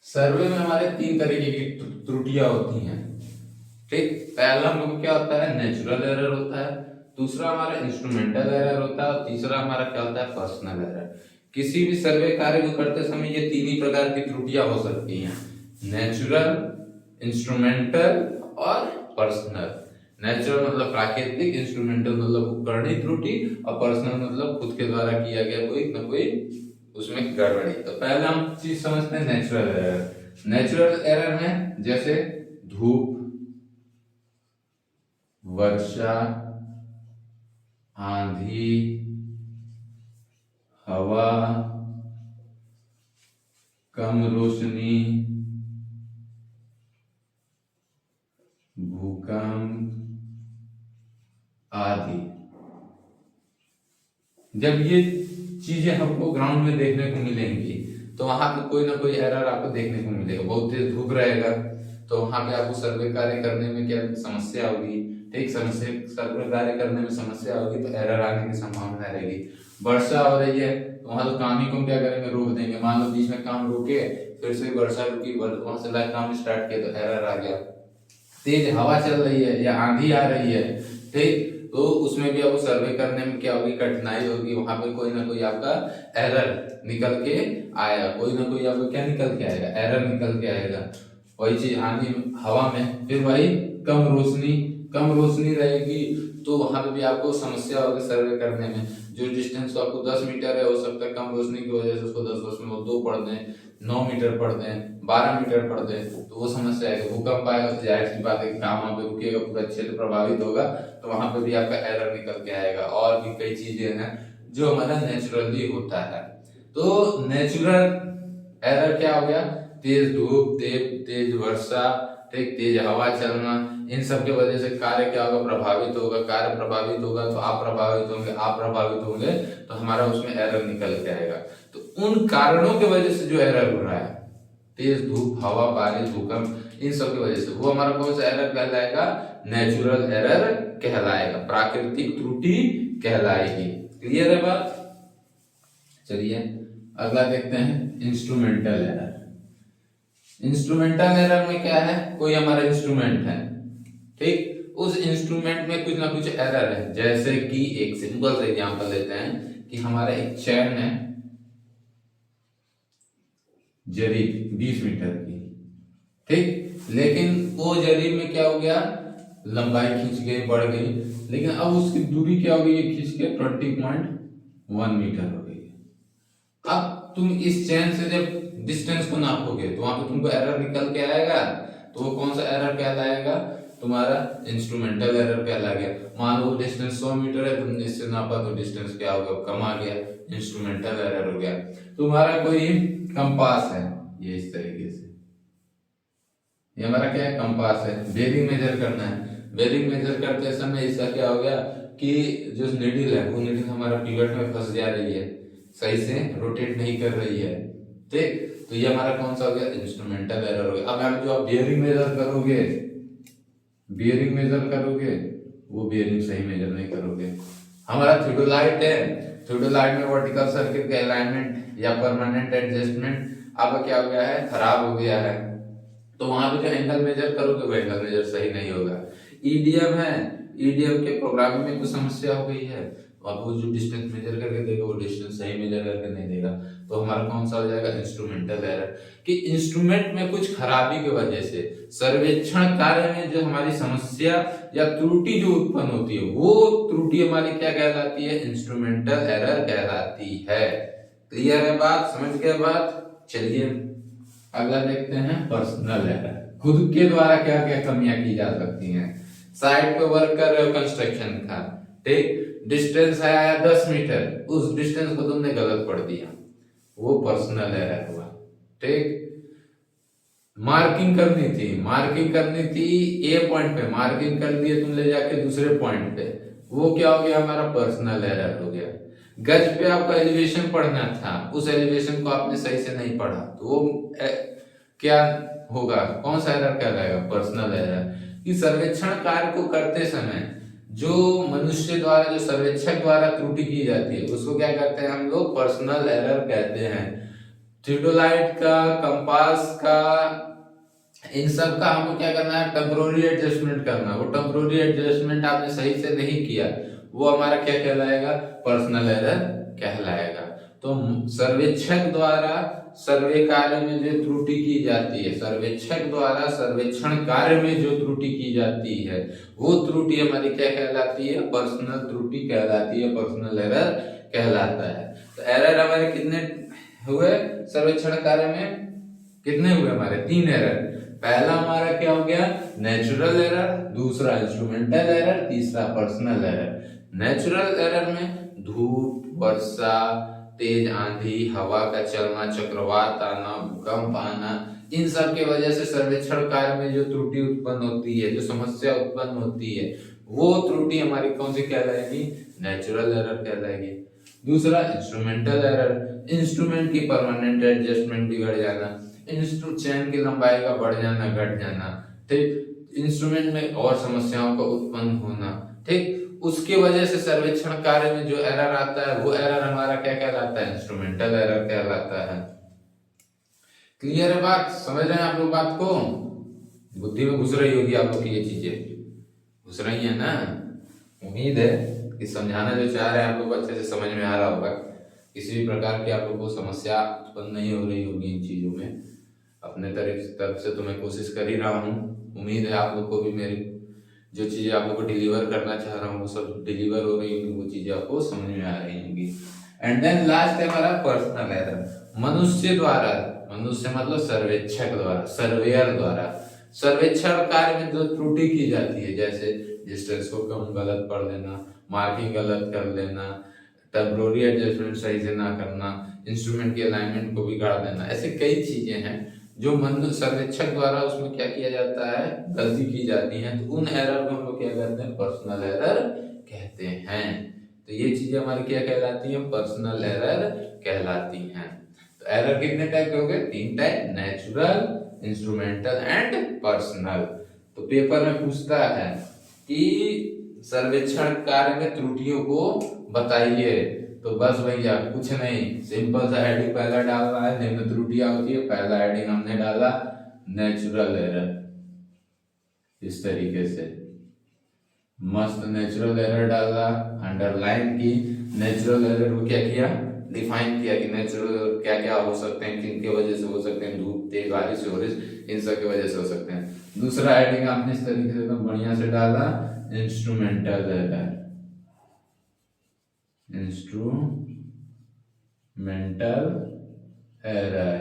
सर्वे में हमारे 3 तरीके की त्रुटियां होती हैं। ठीक, पहला हम लोग क्या होता है, नेचुरल एरर होता है, दूसरा हमारा इंस्ट्रूमेंटल एरर होता है, और तीसरा हमारा क्या होता है, पर्सनल एरर। किसी भी सर्वे कार्य को करते समय ये 3 ही प्रकार की त्रुटियां हो सकती हैं, नेचुरल, इंस्ट्रूमेंटल और पर्सनल। नेचुरल मतलब प्राकृतिक, इंस्ट्रूमेंटल मतलब उपकरणीय त्रुटि, और पर्सनल मतलब खुद के द्वारा किया गया कोई न कोई उसमें गड़बड़ी। तो पहले हम चीज समझते हैं नेचुरल एरर। नेचुरल एरर में जैसे धूप, वर्षा, आंधी, हवा, कम रोशनी, भूकंप आदि। जब ये चीजें हमको ग्राउंड में देखने को मिलेंगी, तो वहां पे कोई ना कोई एरर आपको देखने को मिलेगा। बहुत तेज धूप रहेगा तो वहां पे आपको सर्वे कार्य करने में क्या समस्या होगी। ठीक, सर्वे कार्य करने में समस्या होगी तो एरर आने की संभावना रहेगी। वर्षा हो रही है तो वहां तो काम ही को क्या करेंगे, रोक देंगे। मान लो बीच में काम रोके, फिर से वर्षा रुकी, वहां से काम स्टार्ट किया तो एरर आ गया। तेज हवा चल रही है या आंधी आ रही है, ठीक, तो उसमें भी आपको सर्वे करने में क्या होगी, कठिनाई होगी। वहां पे कोई ना कोई आपका एरर निकल के आएगा, कोई ना कोई आपको क्या निकल के आएगा, एरर निकल के आएगा। वही चीज आंधी हवा में, फिर वही कम रोशनी रहेगी तो वहां पे भी आपको समस्या होगी सर्वे करने में। जो डिस्टेंस तो आपको 10 मीटर है, हो सकता है कम रोशनी की वजह से उसको 10 में वो 2 पढ़ दें, 9 मीटर पढ़ दें, 12 मीटर पढ़ दें, तो वो समस्या आएगी। भूकंप आएगा तो जाहिर सी बात है कि काम वहां पे रुकेगा, पूरा क्षेत्र प्रभावित होगा, तो वहां पे भी आपका एरर निकल के आएगा। और भी कई चीजें हैं जो हमारा नेचुरली होता है। तो नेचुरल एरर क्या हो गया, तेज धूप, तेज वर्षा, ठीक, तेज हवा चलना, इन सब की वजह से कार्य क्या होगा, प्रभावित होगा। कार्य प्रभावित होगा तो आप प्रभावित होंगे तो हमारा उसमें एरर निकल के आएगा। तो उन कारणों की वजह से जो एरर हो रहा है, तेज धूप, हवा, बारिश, भूकंप, इन सब की वजह से, वो हमारा कौन सा एरर कहलाएगा, नेचुरल एरर कहलाएगा, प्राकृतिक त्रुटि कहलाएगी। क्लियर है बात? चलिए अगला देखते हैं, इंस्ट्रूमेंटल एरर। इंस्ट्रूमेंटल एरर में क्या है, कोई हमारा इंस्ट्रूमेंट है, ठीक, उस इंस्ट्रूमेंट में कुछ ना कुछ एरर है। जैसे कि एक सिंपल सा एग्जांपल लेते हैं कि हमारा एक चैन है जरीब 20 मीटर की, ठीक, लेकिन वो जरीब में क्या हो गया, लंबाई खींच गई, बढ़ गई, लेकिन अब उसकी दूरी क्या हो गई, खींच के 20.1 मीटर हो गई। अब तुम इस चैन से जब डिस्टेंस को नापोगे तो वहां पे तुमको एरर निकल के आएगा, तो वो कौन सा एरर कहलाएगा, तुम्हारा इंस्ट्रूमेंटल एरर कहलाएगा। मान लो डिस्टेंस 100 मीटर है, तुमने इससे नापा तो डिस्टेंस क्या हो गया, कम आ गया, इंस्ट्रूमेंटल एरर हो गया। तुम्हारा कोई कंपास है, ये इस तरीके से, ये हमारा क्या है, कंपास है, बेरिंग मेजर करना है। बेरिंग मेजर करते समय इसका क्या हो गया कि जो नीडल है वो नीडल हमारा पिवट में फंस जा रही है, सही से रोटेट नहीं कर रही है, ठीक, तो ये हमारा कौन सा हो गया, इंस्ट्रूमेंटल एरर हो गया। अब आप जो आप बियरिंग मेजर करोगे वो बियरिंग सही मेजर नहीं करोगे। हमारा थियोडोलाइट है, थियोडोलाइट में वर्टिकल सर्किट का अलाइनमेंट या परमानेंट एडजस्टमेंट आपका क्या हो गया है, खराब हो गया है, तो वहां पे जो एंगल मेजर करोगे वो एंगल मेजर सही नहीं होगा। ईडीएम है, ईडीएम के प्रोग्रामिंग में कुछ समस्या हो गई है, तो आपको जो डिस्टेंस मेजर करके देगा वो डिस्टेंस सही मेजर करके नहीं देगा, तो हमारा कौन सा हो जाएगा, इंस्ट्रूमेंटल एरर। कि इंस्ट्रूमेंट में कुछ खराबी की वजह से सर्वेक्षण कार्य में जो हमारी समस्या या त्रुटि जो उत्पन्न होती है, वो त्रुटि हमारी क्या कहलाती है, इंस्ट्रूमेंटल एरर कहलाती है। क्लियर है बात, समझ गए बात? चलिए अगला देखते हैं, पर्सनल एरर। खुद के द्वारा क्या क्या कमियां की जा सकती हैं। साइट पे वर्क कर रहे हो कंस्ट्रक्शन का, ठीक, डिस्टेंस आया 10 मीटर, उस डिस्टेंस को तुमने गलत पढ़ दिया, वो पर्सनल एरर हुआ, ठीक। मार्किंग करनी थी ए पॉइंट पे, मार्किंग कर दिए तुम ले जाके दूसरे पॉइंट पे, वो क्या हो गया, हमारा पर्सनल एरर हो गया। गज पे आपका एलिवेशन पढ़ना था, उस एलिवेशन को आपने सही से नहीं पढ़ा, तो वो क्या होगा, कौन सा एरर कहलाएगा, पर्सनल एरर। कि सर्वेक्षण कार्य को करते समय जो मनुष्य द्वारा, जो सर्वेक्षक द्वारा त्रुटि की जाती है, उसको क्या कहते हैं हम लोग, पर्सनल एरर कहते हैं। थियोडोलाइट का, कंपास का, इन सब का हमको क्या करना है, टेम्पोररी एडजस्टमेंट करना। वो टेम्पोररी एडजस्टमेंट आपने सही से नहीं किया, वो हमारा क्या कहलाएगा, पर्सनल एरर कहलाएगा। तो सर्वेक्षक द्वारा सर्वे कार्य में जो त्रुटि की जाती है, सर्वेक्षक द्वारा सर्वेक्षण कार्य में जो त्रुटि की जाती है, वो त्रुटि हमारी क्या कहलाती है, पर्सनल त्रुटि कहलाती है, पर्सनल एरर कहलाता है। तो एरर हमारे कितने हुए सर्वेक्षण कार्य में, कितने हुए हमारे, 3 एरर। पहला हमारा क्या हो गया, नेचुरल एरर, दूसरा इंस्ट्रूमेंटल एरर, तीसरा पर्सनल एरर। नेचुरल एरर में धूप, वर्षा, तेज आंधी, हवा का चलना, चक्रवात आना, भूकंप आना, इन सब के वजह से सर्वेक्षण कार्य में जो त्रुटि उत्पन्न होती है, जो समस्या उत्पन्न होती है, वो त्रुटि हमारी कौन सी कहलाएगी, नेचुरल एरर कहलाएगी। दूसरा इंस्ट्रूमेंटल एरर, इंस्ट्रूमेंट की परमानेंट एडजस्टमेंट बिगड़ जाना, चैन की लंबाई का बढ़ जाना, घट जाना, ठीक, इंस्ट्रूमेंट में और समस्याओं का उत्पन्न होना, ठीक, उसके वजह से सर्वेक्षण कार्य में जो एरर आता है, वो एरर हमारा क्या कहलाता है, इंस्ट्रूमेंटल एरर कहलाता है। क्लियर है बात, समझ रहे हैं आप लोग बात को? बुद्धि में घुस रही होगी आप लोग की ये चीजें, घुस रही है ना। उम्मीद है कि समझाना जो चाह रहे हैं आप लोग को अच्छे से समझ में आ रहा होगा, किसी भी प्रकार की आप लोग को समस्या उत्पन्न नहीं हो रही होगी इन चीजों में। अपने तरफ से तो मैं कोशिश कर ही रहा हूँ, उम्मीद है आप लोग को भी मेरी जो चीजें आप लोग को डिलीवर करना चाह रहा हूँ वो सब डिलीवर हो रही होंगी, वो चीजें आपको समझ में आ रही होंगी। एंड देन लास्ट है हमारा पर्सनल एरर। मनुष्य द्वारा, मनुष्य मतलब सर्वेक्षक द्वारा, सर्वेयर द्वारा सर्वेक्षण कार्य में जो त्रुटि की जाती है, जैसे डिस्टेंस को हम गलत पढ़ लेना, मार्किंग गलत कर लेना, टेम्पोररी एडजस्टमेंट सही से ना करना, इंस्ट्रूमेंट की अलाइनमेंट को बिगाड़ देना, ऐसे कई चीजें हैं जो मनुष्य सर्वेक्षक द्वारा उसमें क्या किया जाता है, गलती की जाती है। तो उन एरर को हम लोग क्या कहते हैं, पर्सनल एरर कहते हैं। तो ये चीजें हमारी क्या कहलाती हैं, पर्सनल एरर कहलाती हैं। तो एरर कितने टाइप के हो गए, 3 type, natural, instrumental and personal. तो पेपर में पूछता है कि सर्वेक्षण कार्य में त्रुटियों को बताइए, तो बस भैया कुछ नहीं, सिंपल सा हेडिंग पहला डाल रहा है, निम्न त्रुटियां होती है, पहला हेडिंग हमने डाला नेचुरल एरर, इस तरीके से मस्त नेचुरल एरर डाला, अंडरलाइन की, नेचुरल एरर को क्या किया, डिफाइन किया कि नेचुरल क्या क्या हो सकते हैं, किन की वजह से हो सकते हैं, धूप, तेज बारिश, बारिश, इन सब की वजह से हो सकते हैं। दूसरा हेडिंग आपने इस तरीके से एकदम बढ़िया से डाला, इंस्ट्रूमेंटल एरर, इंस्ट्रूमेंटल एरर।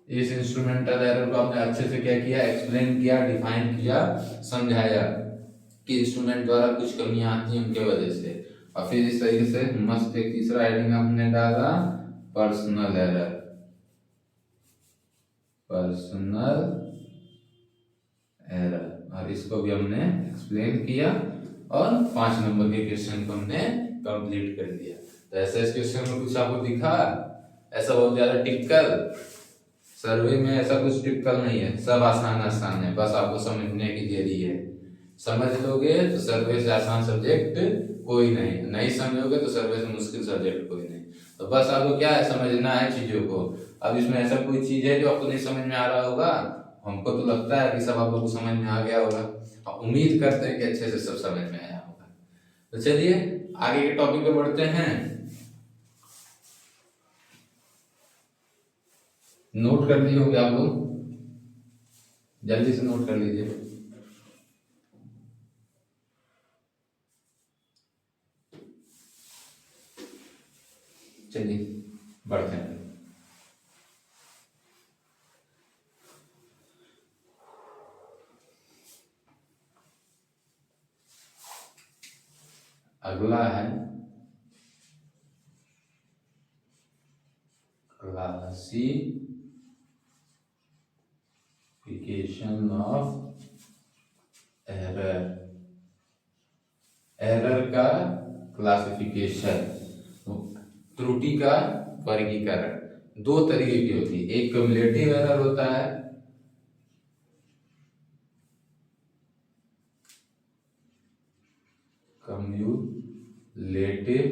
इस इंस्ट्रूमेंटल एरर को आपने अच्छे से क्या किया, एक्सप्लेन किया, डिफाइन किया, समझाया कि इंस्ट्रूमेंट द्वारा कुछ कमियां आती हैं उनके वजह से। और फिर इस तरीके से मस्त एक तीसरा हेडिंग आपने डाला, पर्सनल एरर, पर्सनल एरर, और इसको भी हमने एक्सप्लेन किया और 5 नंबर के क्वेश्चन को हमने कंप्लीट कर दिया। तो ऐसा इस क्वेश्चन में कुछ आपको दिखा, ऐसा बहुत ज्यादा टिपिकल सर्वे में ऐसा कुछ टिपिकल नहीं है, सब आसान आसान है, बस आपको समझने की देरी है। समझ लोगे तो सर्वे से आसान सब्जेक्ट कोई नहीं, नहीं समझोगे तो सर्वे से मुश्किल सब्जेक्ट कोई नहीं। तो बस आपको क्या है, समझना है चीजों को। अब इसमें ऐसा कोई चीज है जो आपको नहीं समझ में आ रहा होगा, हमको तो लगता है कि सब आप लोग को समझ में आ गया होगा, और उम्मीद करते हैं कि अच्छे से सब समझ में आया होगा। तो चलिए आगे के टॉपिक पे बढ़ते हैं। नोट कर लिए होंगे आप लोग, जल्दी से नोट कर लीजिए। चलिए बढ़ते हैं। अगला है क्लासिफिकेशन ऑफ एरर। एरर का क्लासिफिकेशन, त्रुटि का वर्गीकरण 2 तरीके की होती है। एक क्युमुलेटिव एरर होता है, क्युमुलेटिव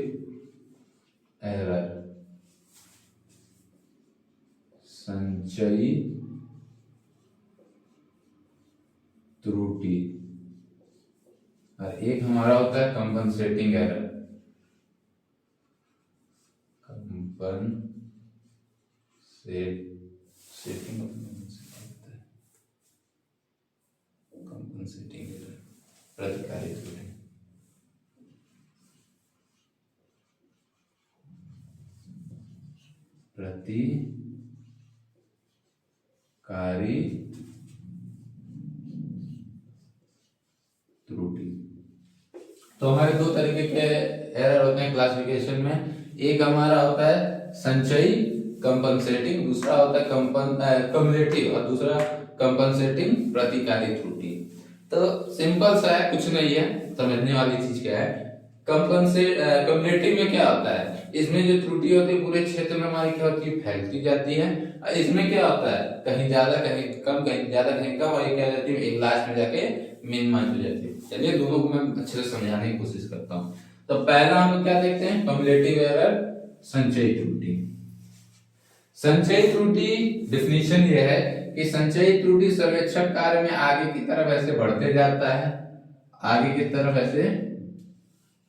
एरर, संचयी त्रुटि, और एक हमारा होता है कंपनसेटिंग एरर, कंपनसेटिंग एरर, प्रतिकारी त्रुटि। प्रतिकारी त्रुटि। तो हमारे 2 तरीके के एरर होते हैं क्लासिफिकेशन में। एक हमारा होता है संचयी कंपनसेटिंग, दूसरा होता है क्युमुलेटिव, और दूसरा कंपनसेटिंग प्रतिकारी त्रुटि। तो सिंपल सा है, कुछ नहीं है, समझने वाली चीज क्या है। क्युमुलेटिव में क्या होता है, इसमें जो त्रुटि होती है पूरे क्षेत्र में हमारी क्या होती है, फैलती जाती है। इसमें क्या होता है, कहीं ज्यादा कहीं कम, कहीं ज्यादा कहीं कम, और ये क्या जाती है, एक लास्ट में जाके मिनिमाइज हो जाती है। चलिए दोनों को मैं अच्छे से समझाने की कोशिश करता हूँ। तो पहला हम क्या देखते हैं, क्युमुलेटिव एरर, संचयी त्रुटि। संचयी त्रुटि डेफिनेशन ये है कि संचयी त्रुटि सर्वेक्षक कार्य में आगे की तरफ ऐसे बढ़ते जाता है, आगे की तरफ ऐसे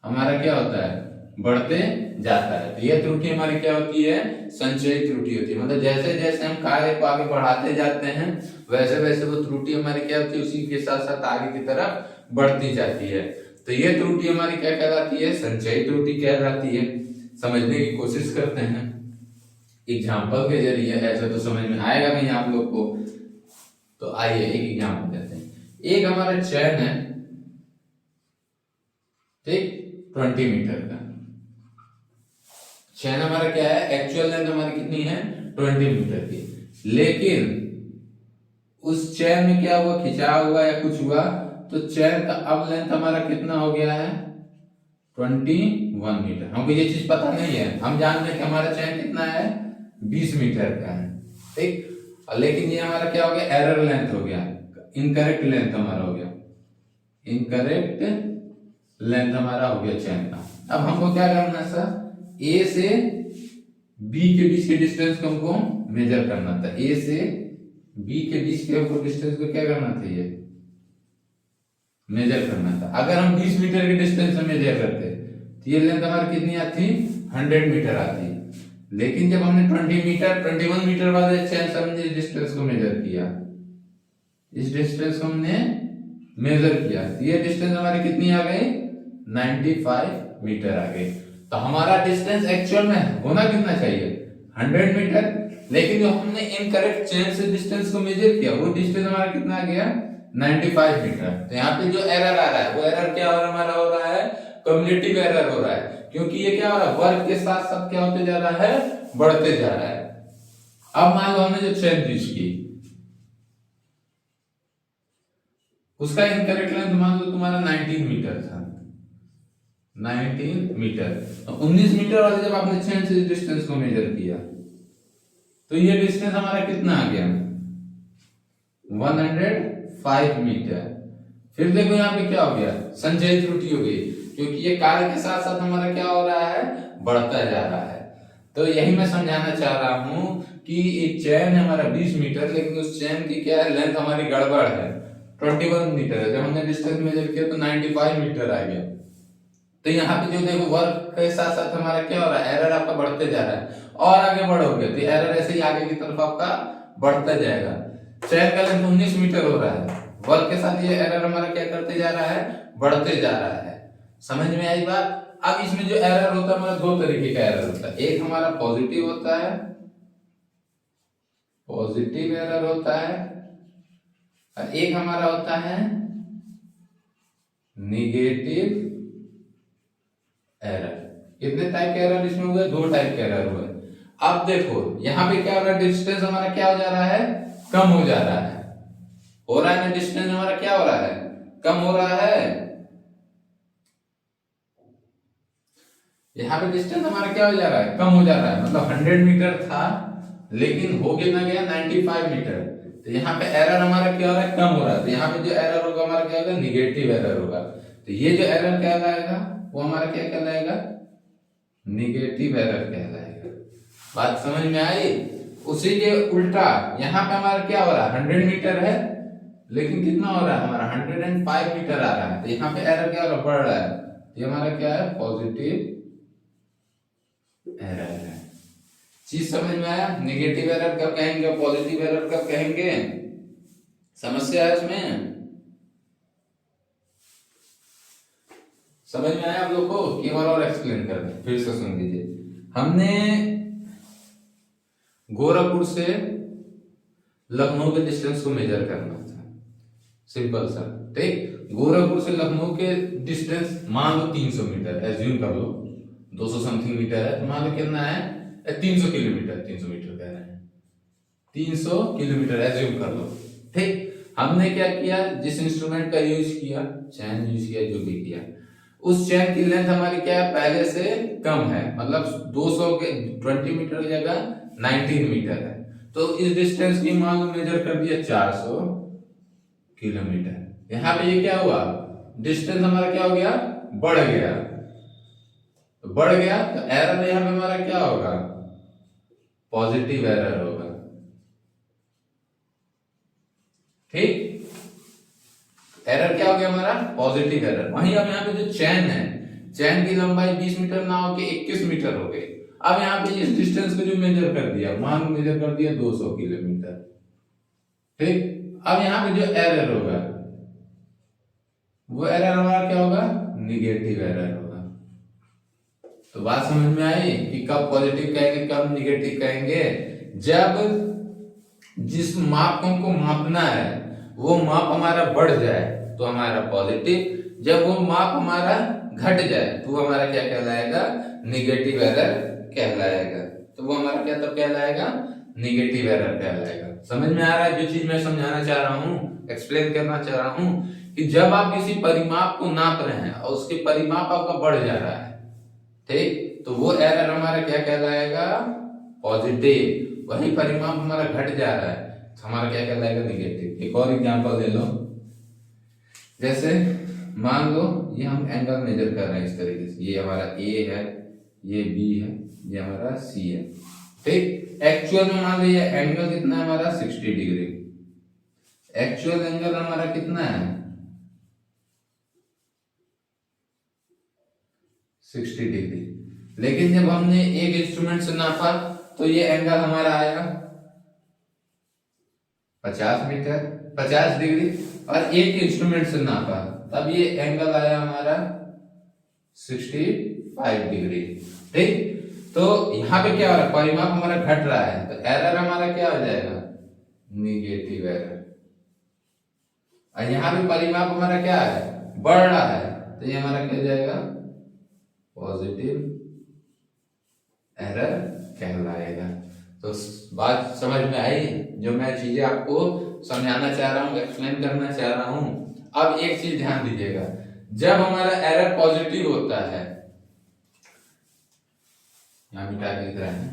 हमारा क्या होता है, बढ़ते जाता है। तो यह त्रुटि हमारी क्या होती है, संचयी त्रुटि होती है। मतलब जैसे जैसे हम कार्य को आगे बढ़ाते जाते हैं वैसे वैसे वो त्रुटि हमारी क्या होती है, उसी के साथ साथ आगे की तरफ बढ़ती जाती है। तो ये त्रुटि हमारी क्या कहलाती है, संचयी त्रुटि कहलाती है। समझने की कोशिश करते हैं एग्जाम्पल के जरिए, ऐसे तो समझ में आएगा नहीं आप लोग को। तो आइए एक एग्जाम्पल देते हैं। एक हमारा चैन है, ठीक, 20 मीटर का चैन हमारा क्या है, एक्चुअल लेंथ हमारी कितनी है, 20 मीटर की। लेकिन उस चैन में क्या हुआ, खिंचाव हुआ या कुछ हुआ, तो चैन का अब लेंथ हमारा कितना हो गया है, 21 मीटर। हमको ये चीज पता नहीं है, हम जानते हैं कि हमारा चैन कितना है, 20 मीटर का है, ठीक। लेकिन ये हमारा क्या हो गया, एरर लेंथ हो गया, इनकरेक्ट लेंथ हमारा हो गया, इनकरेक्ट लेंथ हमारा हो गया चैन का। अब हमको क्या करना है सर, ए से बी के बीच के डिस्टेंस को हमको मेजर करना था। ए से बी के बीच के हमको डिस्टेंस को क्या करना था, ये मेजर करना था। अगर हम 20 मीटर के डिस्टेंस से मेजर करते तो ये लेंथ हमारी कितनी आती, 100 मीटर आती। लेकिन जब हमने 21 मीटर वाले चैन से हमने डिस्टेंस को मेजर किया, इस डिस्टेंस को हमने मेजर किया, तो ये डिस्टेंस हमारी कितनी आ गई, 95 मीटर आ गई। तो हमारा डिस्टेंस एक्चुअल में होना कितना चाहिए, 100 मीटर। लेकिन जो हमने इनकरेक्ट चेन से डिस्टेंस को मेजर किया वो डिस्टेंस हमारा कितना आ गया, 95 मीटर। तो यहाँ पे जो एरर आ रहा है वो एरर क्या हमारा हो रहा है, कम्युलेटिव एरर हो रहा है, क्योंकि ये क्या हो रहा है, वर्क के साथ साथ क्या होते जा रहा है, बढ़ते जा रहा है। अब मान लो हमने जो चेन यूज की उसका इनकरेक्ट लेंथ मान लो तुम्हारा 19 मीटर था, 19 मीटर। 19 मीटर वाले जब आपने चेन से डिस्टेंस को मेजर किया तो ये डिस्टेंस हमारा कितना आ गया, 105 मीटर। फिर देखो यहाँ पे क्या हो गया, संचयी त्रुटि हो गई, क्योंकि ये कार्य के साथ साथ हमारा क्या हो रहा है, बढ़ता जा रहा है। तो यही मैं समझाना चाह रहा हूं कि एक चैन है हमारा 20 मीटर, लेकिन उस चैन की क्या है, लेंथ हमारी गड़बड़ है, 21 मीटर है। जब हमने डिस्टेंस मेजर किया तो 95 मीटर आ गया। तो यहाँ पे जो देखो वर्क के साथ साथ हमारा क्या हो रहा है, एरर आपका बढ़ते जा रहा है, और आगे बढ़ोगे तो एरर ऐसे ही आगे की तरफ आपका बढ़ता जाएगा। चैन का लेंथ 19 मीटर हो रहा है, वर्क के साथ ये एरर हमारा क्या करते जा रहा है, बढ़ते जा रहा है। समझ में आई बात। अब इसमें जो एरर होता है हमारा दो तरीके का एरर होता है, एक हमारा पॉजिटिव होता है, पॉजिटिव एरर होता है, और एक हमारा होता है निगेटिव एरर। कितने टाइप के एरर इसमें हुए, दो टाइप के एरर हुए। अब देखो यहाँ पे क्या हो रहा है, डिस्टेंस हमारा क्या हो जा रहा है, कम हो जा रहा है, हो रहा है ना, डिस्टेंस हमारा क्या हो रहा है, कम हो रहा है। यहाँ पे डिस्टेंस हमारा क्या हो जा रहा है, कम हो जा रहा है। मतलब 100 मीटर था लेकिन हो कितना गया, 95 मीटर। तो यहाँ पे एरर हमारा क्या हो रहा है, कम हो रहा है। तो यहाँ पे जो एरर होगा हमारा क्या होगा, निगेटिव एरर होगा। तो ये जो एरर कहलाएगा वो हमारा क्या कहलाएगा, निगेटिव एरर कहलाएगा। बात समझ में आई। उसी के उल्टा यहाँ पे हमारा क्या हो रहा है, 100 मीटर है लेकिन कितना हो रहा है हमारा, 105 मीटर आ रहा है। तो यहाँ पे एरर क्या हो रहा है, बढ़ रहा है। ये हमारा क्या है, पॉजिटिव एरर है। चीज समझ में आया। नेगेटिव एरर कब कहेंगे, पॉजिटिव एरर कब कहेंगे, समस्या है इसमें, समझ में आया आप लोग को। एक बार और एक्सप्लेन कर दें, फिर से सुन लीजिए। हमने गोरखपुर से लखनऊ के डिस्टेंस को मेजर करना था, सिंपल सा, ठीक। गोरखपुर से लखनऊ के डिस्टेंस मान लो 300 मीटर, एज्यूम कर लो 200 समथिंग मीटर है, तो मान लो कितना है, 300 किलोमीटर, 300 मीटर कह रहे हैं, 300 किलोमीटर एज्यूम कर लो, ठीक। हमने क्या किया, जिस इंस्ट्रूमेंट का यूज किया, चैन यूज किया, जो भी किया, उस चैन की लेंथ हमारी क्या है, पहले से कम है। मतलब 200 के 20 मीटर की जगह 19 मीटर है। तो इस डिस्टेंस की मान लो मेजर कर दिया 400 किलोमीटर। यहाँ पे ये क्या हुआ, डिस्टेंस हमारा क्या हो गया, बढ़ गया। तो बढ़ गया तो एरर यहाँ पे हमारा क्या होगा, पॉजिटिव एरर होगा। ठीक, एरर क्या हो गया हमारा, पॉजिटिव एरर। वहीं अब यहाँ पे जो चैन है, चैन की लंबाई 20 मीटर ना होके 21 मीटर हो गई। अब यहाँ पे इस डिस्टेंस को जो मेजर कर दिया, मान मेजर कर दिया 200 किलोमीटर। ठीक, अब यहाँ पे जो एरर होगा वो एरर हमारा क्या होगा, निगेटिव एरर होगा। तो बात समझ में आई कि कब पॉजिटिव कहेंगे कब निगेटिव कहेंगे। जब जिस माप को हमको मापना है वो माप हमारा बढ़ जाए तो हमारा पॉजिटिव, जब वो माप हमारा घट जाए तो वो हमारा क्या कहलाएगा, निगेटिव एरर कहलाएगा। तो वो हमारा क्या तब कहलाएगा, निगेटिव एरर कहलाएगा। समझ में आ रहा है जो चीज मैं समझाना चाह रहा हूँ, एक्सप्लेन करना चाह रहा हूँ, कि जब आप किसी परिमाप को नाप रहे हैं और उसके परिमाप आपका बढ़ जा रहा है, ठीक, तो वो एरर हमारा क्या कहलाएगा, पॉजिटिव। वही परिमाप हमारा घट जा रहा है तो हमारा क्या कहलाएगा, निगेटिव। एक और एग्जांपल ले लो, जैसे मान लो ये हम एंगल मेजर कर रहे हैं इस तरीके से, ये हमारा ए है, ये बी है, ये हमारा सी है। ठीक, एक्चुअल में मान लीजिए एंगल कितना है हमारा, 60 डिग्री। एक्चुअल एंगल हमारा कितना है, 60 डिग्री। लेकिन जब हमने एक इंस्ट्रूमेंट से नापा तो ये एंगल हमारा आया 50 डिग्री, और एक इंस्ट्रूमेंट से नापा तब ये एंगल आया हमारा 65 डिग्री। ठीक, तो यहाँ पे क्या हो रहा है, परिमाप हमारा घट रहा है तो एरर हमारा क्या हो जाएगा, निगेटिव एरर। और यहाँ पे परिमाप हमारा क्या है, बढ़ रहा है तो ये हमारा क्या हो जाएगा, पॉजिटिव एरर कहलाएगा। तो बात समझ में आई, जो मैं चीजें आपको समझाना चाह रहा हूँ, एक्सप्लेन करना चाह रहा हूँ। अब एक चीज ध्यान दीजिएगा, जब हमारा एरर पॉजिटिव होता है, यहां मिटा के लिख रहे हैं,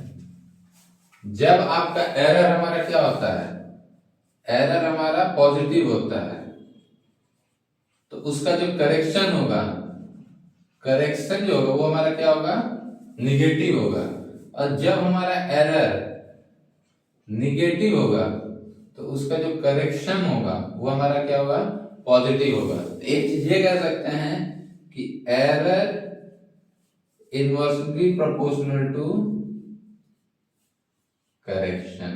जब आपका एरर हमारा क्या होता है, एरर हमारा पॉजिटिव होता है तो उसका जो करेक्शन होगा, करेक्शन जो होगा वो हमारा क्या होगा, निगेटिव होगा। और जब हमारा एरर निगेटिव होगा तो उसका जो करेक्शन होगा वो हमारा क्या होगा, पॉजिटिव होगा। एक चीज ये कह सकते हैं कि error inversely proportional to correction.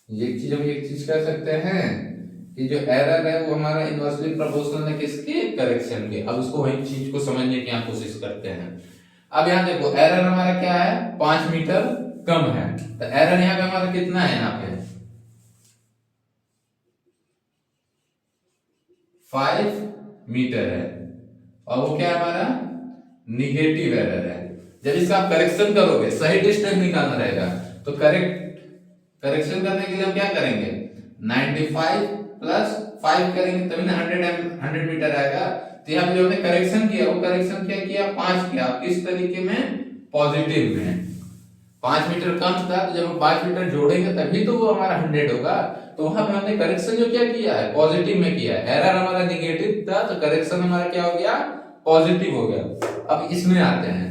ये चीज हम एक चीज कह सकते हैं कि जो एरर है वो हमारा इनवर्सली प्रोपोर्शनल है किसके, करेक्शन के। अब उसको वही चीज को समझने की यहाँ कोशिश करते हैं। अब यहाँ देखो एरर हमारा क्या है, 5 मीटर कम है, तो एरर यहाँ पे हमारा कितना है, यहाँ पे 5 मीटर है, और वो क्या है हमारा, निगेटिव एरर है। जब इसका आप करेक्शन करोगे, सही डिस्टेंस निकालना रहेगा, तो करेक्शन करने के लिए हम क्या करेंगे, 95 प्लस 5 करेंगे तभी ना 100 मीटर आएगा। तो यहाँ पे जो हमने करेक्शन किया वो करेक्शन क्या किया, 5 किया। किस तरीके में, पॉजिटिव में। 5 मीटर कम था तो जब हम 5 मीटर जोड़ेंगे तभी तो वो हमारा 100 होगा। तो वहां पे हमने करेक्शन जो क्या किया है, पॉजिटिव में किया है। एरर हमारा निगेटिव था तो करेक्शन हमारा क्या हो गया, पॉजिटिव हो गया। अब इसमें आते हैं,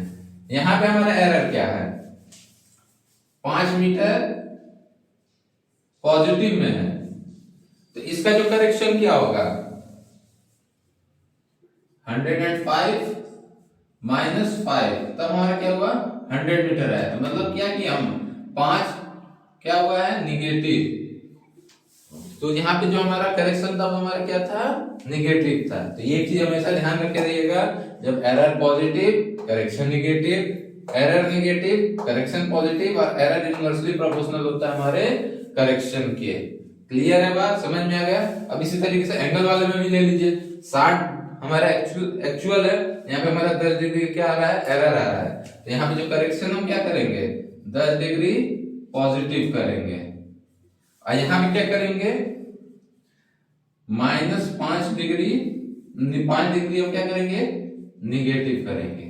यहाँ पे हमारा एरर क्या है, 5 मीटर पॉजिटिव में है, तो इसका जो करेक्शन क्या होगा, 105 माइनस 5, तब हमारा क्या हुआ, 100 मीटर है। तो मतलब क्या किया हम, 5 क्या हुआ है, निगेटिव। तो यहाँ पे जो हमारा करेक्शन था वो हमारा क्या था, निगेटिव था। तो ये चीज हमेशा ध्यान रखे रहिएगा, जब error positive correction negative, error negative correction positive, और एरर इनवर्सली प्रोपोर्शनल होता है हमारे करेक्शन के। क्लियर है बात, समझ में आ गया। अब इसी तरीके से एंगल वाले में भी ले लीजिए, 60 हमारा एक्चुअल है, यहाँ पे हमारा 10 डिग्री क्या आ रहा है, एरर आ रहा है। तो यहाँ पे जो करेक्शन हम क्या करेंगे, 10 डिग्री पॉजिटिव करेंगे, और यहाँ पे क्या करेंगे, माइनस 5 डिग्री, 5 डिग्री हम क्या करेंगे, निगेटिव करेंगे।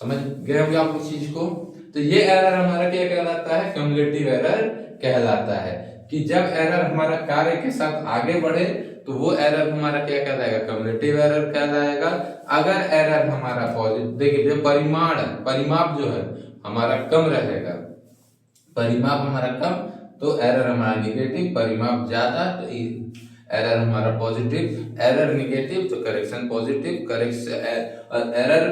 समझ गए होंगे आप उस चीज को। तो ये एरर हमारा क्या कहलाता है, क्युमुलेटिव एरर कहलाता है, कि जब एरर हमारा कार्य के साथ आगे बढ़े तो वो एरर हमारा क्या कहलाएगा, क्युमुलेटिव एरर कहलाएगा। अगर एरर हमारा पॉजिटिव, देखिए जो परिमाप जो है हमारा कम रहेगा, परिमाप हमारा कम तो एरर हमारा निगेटिव, परिमाप ज्यादा तो एरर हमारा पॉजिटिव, एरर निगेटिव तो correction positive, correction error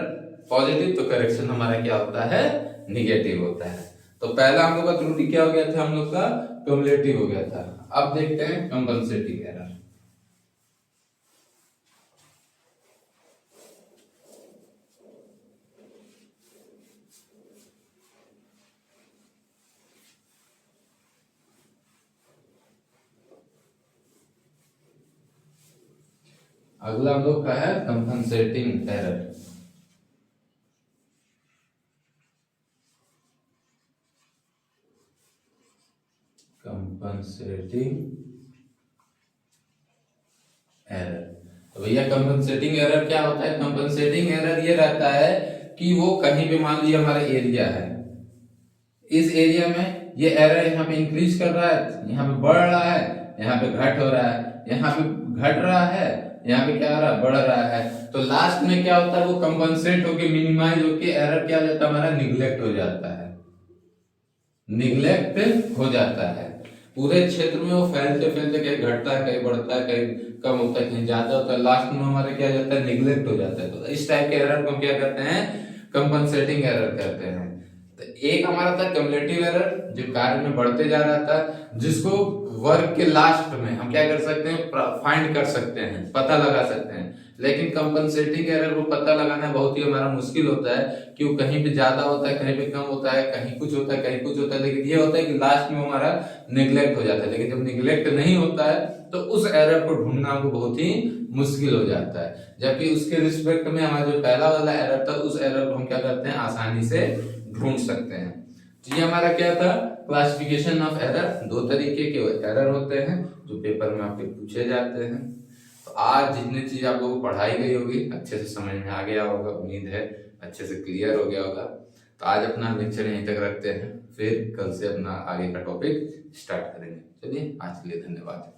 positive तो करेक्शन हमारा क्या होता है, निगेटिव होता है। तो पहला हम लोग का त्रुटि क्या हो गया था, हम लोग का क्युमुलेटिव हो गया था। अब देखते हैं कंपनसेटिंग एरर। अगला हम लोग का है कंपनसेटिंग एरर। कंपनसेटिंग एरर, तो भैया कंपनसेटिंग एरर क्या होता है? कंपनसेटिंग एरर ये रहता है कि वो कहीं भी मान लीजिए हमारा एरिया है, इस एरिया में ये एरर यहाँ पे इंक्रीज कर रहा है, यहाँ पे बढ़ रहा है, यहाँ पे घट हो रहा है, यहाँ पे घट रहा है, यहाँ पे क्या हो रहा है, बढ़ रहा है। तो लास्ट में क्या होता है, वो कंपनसेट होके मिनिमाइज होके एरर क्या हो जाता है हमारा, निग्लेक्ट हो जाता है, निग्लेक्ट हो जाता है। पूरे क्षेत्र में वो फैलते फैलते कहीं घटता है, कहीं बढ़ता है, कहीं कम होता है, कहीं ज्यादा होता है, लास्ट में हमारा क्या हो जाता है, निग्लेक्ट हो जाता है। तो इस टाइप के एरर को हम क्या करते हैं, कंपनसेटिंग एरर करते हैं। तो एक हमारा था क्युमुलेटिव एरर, जो कार्य में बढ़ते जा रहा था, जिसको वर्क के लास्ट में हम क्या कर सकते हैं, फाइंड कर सकते हैं, पता लगा सकते हैं। लेकिन कंपनसेटिंग एरर को पता लगाना बहुत ही हमारा मुश्किल होता है, कि वो कहीं पे ज्यादा होता है, कहीं पे कम होता है, कहीं कुछ होता है, कहीं कुछ होता है। लेकिन ये होता है कि लास्ट में हमारा निग्लेक्ट हो जाता है। लेकिन जब निग्लेक्ट नहीं होता है तो उस एरर को ढूंढना हमको बहुत ही मुश्किल हो जाता है। जबकि उसके रिस्पेक्ट में हमारा जो पहला वाला एरर था, उस एरर को हम क्या करते हैं, आसानी से ढूंढ सकते हैं। तो ये हमारा क्या था, क्लासिफिकेशन ऑफ एरर। दो तरीके के एरर होते हैं जो पेपर में आपके पूछे जाते हैं। तो आज जितनी चीज आप लोगों को पढ़ाई गई होगी अच्छे से समझ में आ गया होगा, उम्मीद है अच्छे से क्लियर हो गया होगा। तो आज अपना लेक्चर यहीं तक रखते हैं, फिर कल से अपना आगे का टॉपिक स्टार्ट करेंगे। चलिए आज के लिए धन्यवाद।